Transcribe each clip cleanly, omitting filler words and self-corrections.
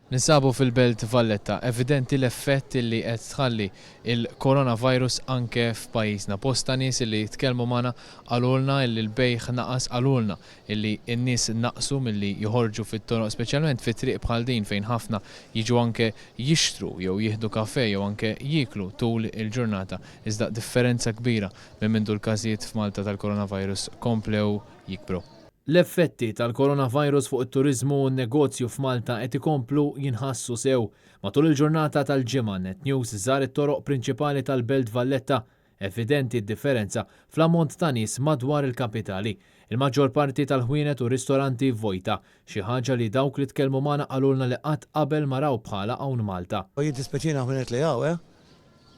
Ninsabu fil-Belt Valletta, evidenti l-effett li qed tħalli il-coronavirus anke f'pajjiżna. Posta nies li jitkellmu magħna qalulna li l-bejħ naqas, qalulna li n-nies naqsu milli joħorġu fit-toroq, speċjalment fit-triq bħal din fejn ħafna jiġu anke jixtru jew jieħdu kafè jew anke jieklu tul il-ġurnata. Iżda differenza kbira minn mindu l-każijiet f'Malta tal-coronavirus komplew jikbru. L-effetti tal-coronavirus fuq it-turizmu u n-negozju f'Malta qed ikomplu jinħassu sew. Matul il-ġurnata tal-ġimgħa Net News żar it-toroq prinċipali tal-Belt Valletta, evidenti d-differenza fl-ammont ta' nies madwar il-kapitali. Il-maġġor parti tal-ħwienet u ristoranti vojta, xi ħaġa li dawk li tkellmu magħna qalulna li qatt qabel ma raw bħala hawn Malta. Jiddispeċina ħwienet li hawn,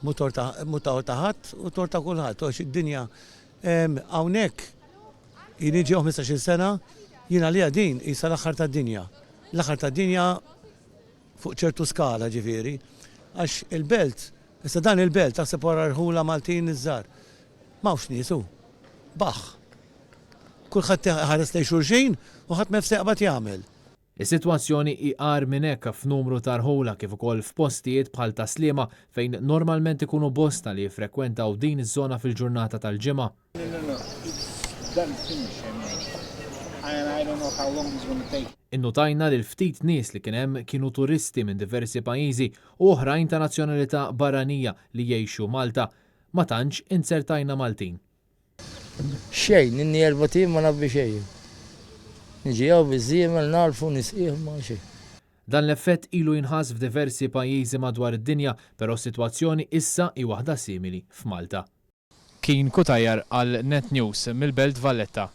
mutor ta' ħadd u tor ta' kulħadd, għax id-dinja hawnhekk jiniġi 15 sena, jina li għadin jisa l-axar ta' dinja. L-axar ta' dinja fuq ċertu skala ġifiri, għax il-belt, issa dan il-belt ta' separa rħula Maltin iż-żar. Mawx nisu, baħ. Kulħadd ħares lej xulxin u ħadd mefseqbat jagħmel. Is-sitwazzjoni iqar minn hekk f'numru ta' rħula kif ukoll f'postijiet bħal ta' Sliema fejn normalment ikunu bosta li jiffrekwentaw din iż-żona fil-ġurnata tal-ġimgħa. Innotajna li l-ftit nies li kien hemm kienu turisti minn diversi pajjiżi u oħrajn ta' nazzjonalità barranija li jgħixu Malta. Ma tantx insertajna Maltin. Xejn, inni 4 tim ma nabbi xejn. Niġi hawn biżiemel narfu nisqih ma xejn. Dan l-effett ilu jinħass f'diversi pajjiżi madwar id-dinja, però s-sitwazzjoni issa hi waħda simili f'Malta. Kien Kutajjar għal Net News mill-Belt Valletta.